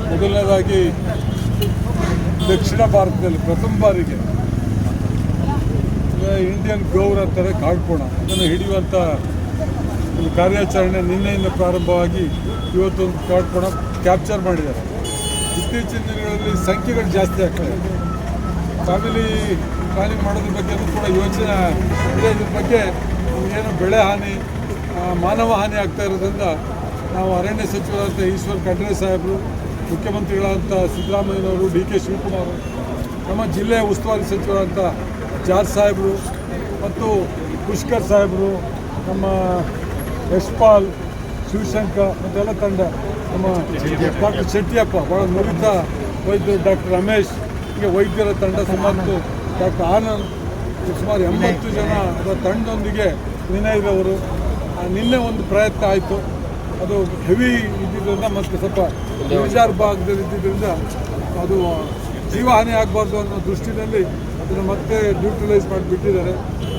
ಮೊದಲನೇದಾಗಿ ದಕ್ಷಿಣ ಭಾರತದಲ್ಲಿ ಪ್ರಥಮ ಬಾರಿಗೆ ಇಂಡಿಯನ್ ಗೌರ್ ಅಂತಾರೆ ಕಾಡ್ಕೋಣ ಅದನ್ನು ಹಿಡಿಯುವಂಥ ಒಂದು ಕಾರ್ಯಾಚರಣೆ ನಿನ್ನೆಯಿಂದ ಪ್ರಾರಂಭವಾಗಿ ಇವತ್ತೊಂದು ಕಾಡ್ಕೋಣ ಕ್ಯಾಪ್ಚರ್ ಮಾಡಿದ್ದಾರೆ. ಇತ್ತೀಚಿನ ದಿನಗಳಲ್ಲಿ ಸಂಖ್ಯೆಗಳು ಜಾಸ್ತಿ ಆಗ್ತದೆ. ಫ್ಯಾಮಿಲಿ ಪ್ಲಾನಿಂಗ್ ಮಾಡೋದ್ರ ಬಗ್ಗೆ ಕೂಡ ಯೋಚನೆ ಇದೆ. ಇದ್ರ ಬಗ್ಗೆ ಏನು ಬೆಳೆ ಹಾನಿ ಮಾನವ ಹಾನಿ ಆಗ್ತಾ ಇರೋದ್ರಿಂದ ನಾವು ಅರಣ್ಯ ಸಚಿವರಾದಂಥ ಈಶ್ವರ್ ಖಂಡ್ರೆ ಸಾಹೇಬರು, ಮುಖ್ಯಮಂತ್ರಿಗಳಾದಂಥ ಸಿದ್ದರಾಮಯ್ಯನವರು, ಡಿ ಕೆ ಶಿವಕುಮಾರ್, ನಮ್ಮ ಜಿಲ್ಲೆಯ ಉಸ್ತುವಾರಿ ಸಚಿವರಾದಂಥ ಜಾರ್ಜ್ ಸಾಹೇಬರು ಮತ್ತು ಪುಷ್ಕರ್ ಸಾಹೇಬರು, ನಮ್ಮ ಯಶ್ಪಾಲ್, ಶಿವಶಂಕರ್ ಮತ್ತೆಲ್ಲ ತಂಡ, ನಮ್ಮ ಡಾಕ್ಟರ್ ಶೆಟ್ಟಿಯಪ್ಪ, ಭಾಳ ನುರಿತ ವೈದ್ಯರು, ಡಾಕ್ಟರ್ ರಮೇಶ್, ಹೀಗೆ ವೈದ್ಯರ ತಂಡ ಸುಮಾರು, ಡಾಕ್ಟರ್ ಆನಂದ್, ಸುಮಾರು 80 ಜನ ತಂಡದೊಂದಿಗೆ ವಿನಯ್ರವರು ನಿನ್ನೆ ಒಂದು ಪ್ರಯತ್ನ ಆಯಿತು. ಅದು ಹೆವಿ ಇದ್ದಿದ್ದರಿಂದ ಮತ್ತು ಸ್ವಲ್ಪ ಇಳಿಜಾರು ಭಾಗದಲ್ಲಿ ಇದ್ದಿದ್ದರಿಂದ ಅದು ಜೀವಹಾನಿ ಆಗಬಾರ್ದು ಅನ್ನೋ ದೃಷ್ಟಿಯಲ್ಲಿ ಅದನ್ನು ಮತ್ತೆ ನ್ಯೂಟ್ರಲೈಸ್ ಮಾಡಿಬಿಟ್ಟಿದ್ದಾರೆ.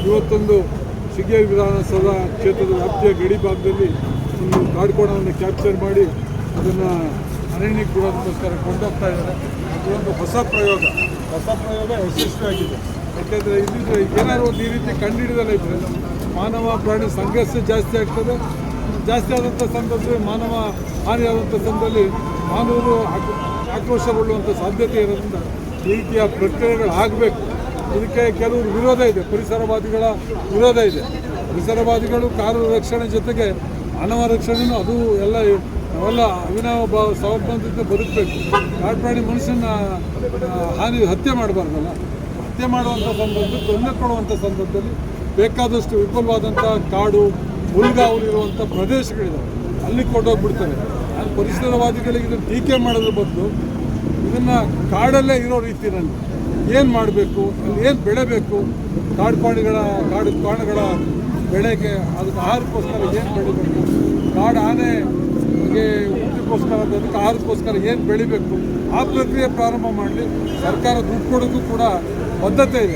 ಇವತ್ತೊಂದು ಶಿಗ್ಗೇರಿ ವಿಧಾನಸಭಾ ಕ್ಷೇತ್ರದ ವ್ಯಾಪ್ತಿಯ ಗಡಿ ಭಾಗದಲ್ಲಿ ಒಂದು ಕಾಡ್ಕೋಣವನ್ನು ಕ್ಯಾಪ್ಚರ್ ಮಾಡಿ ಅದನ್ನು ಅರಣ್ಯಕ್ಕೆ ಕೊಡೋದಕ್ಕೋಸ್ಕರ ಕೊಂಡೋಗ್ತಾ ಇದ್ದಾರೆ. ಅದೊಂದು ಹೊಸ ಪ್ರಯೋಗ ಯಶಸ್ವಿಯಾಗಿದೆ. ಯಾಕೆಂದರೆ ಇದ್ದಿದ್ರೆ ಏನಾದ್ರು ಒಂದು ಈ ರೀತಿ ಕಂಡುಹಿಡಿದಲ್ಲ ಇದ್ದರೆ ಮಾನವ ಪ್ರಾಣಿ ಸಂಘರ್ಷ ಜಾಸ್ತಿ ಆಗ್ತದೆ. ಜಾಸ್ತಿ ಆದಂಥ ಸಂದರ್ಭದಲ್ಲಿ ಮಾನವ ಹಾನಿಯಾದಂಥ ಸಂದರ್ಭದಲ್ಲಿ ಮಾನವರು ಆಕ್ರೋಶಗೊಳ್ಳುವಂಥ ಸಾಧ್ಯತೆ ಇರೋದ್ರಿಂದ ಈ ರೀತಿಯ ಪ್ರಕ್ರಿಯೆಗಳು ಆಗಬೇಕು. ಇದಕ್ಕೆ ಕೆಲವರು ವಿರೋಧ ಇದೆ, ಪರಿಸರವಾದಿಗಳ ವಿರೋಧ ಇದೆ. ಪರಿಸರವಾದಿಗಳು ಕಾಡು ರಕ್ಷಣೆ ಜೊತೆಗೆ ಮಾನವ ರಕ್ಷಣೆಯೂ ಅದು ನಾವೆಲ್ಲ ಅವಿನಾವ ಸಂಬಂಧದಿಂದ ಬದುಕಬೇಕು. ಕಾಡು ಪ್ರಾಣಿ ಮನುಷ್ಯನ ಹತ್ಯೆ ಮಾಡಬಾರ್ದಲ್ಲ. ಹತ್ಯೆ ಮಾಡುವಂಥ ಸಂದರ್ಭದಲ್ಲಿ, ತೊಂದರೆ ಕೊಡುವಂಥ ಸಂದರ್ಭದಲ್ಲಿ ಬೇಕಾದಷ್ಟು ವಿಪುಲವಾದಂಥ ಕಾಡು ಹುಲ್ಗಾವಲಿರುವಂಥ ಪ್ರದೇಶಗಳಿದ್ದಾವೆ, ಅಲ್ಲಿ ಕೊಂಡೋಗ್ಬಿಡ್ತಾರೆ. ಅದು ಪರಿಸರವಾದಿಗಳಿಗೆ ಇದನ್ನು ಟೀಕೆ ಮಾಡೋದ್ರ ಬದಲು ಇದನ್ನು ಕಾಡಲ್ಲೇ ಇರೋ ರೀತಿಯಲ್ಲಿ ಏನು ಮಾಡಬೇಕು, ಅಲ್ಲಿ ಏನು ಬೆಳೆಬೇಕು, ಕಾಡು ಪ್ರಾಣಿಗಳ ಬೆಳೆಗೆ ಅದಕ್ಕೆ ಆಹಾರಕ್ಕೋಸ್ಕರ ಏನು ಬೆಳಿಬೇಕು, ಕಾಡು ಆನೆಗೆ ಊಟಕ್ಕೋಸ್ಕರ ಅದಕ್ಕೆ ಆಹಾರಕ್ಕೋಸ್ಕರ ಏನು ಬೆಳಿಬೇಕು, ಆ ಪ್ರಕ್ರಿಯೆ ಪ್ರಾರಂಭ ಮಾಡಲಿ. ಸರ್ಕಾರ ದುಡ್ಡು ಕೊಡೋಕ್ಕೂ ಕೂಡ ಬದ್ಧತೆ ಇದೆ.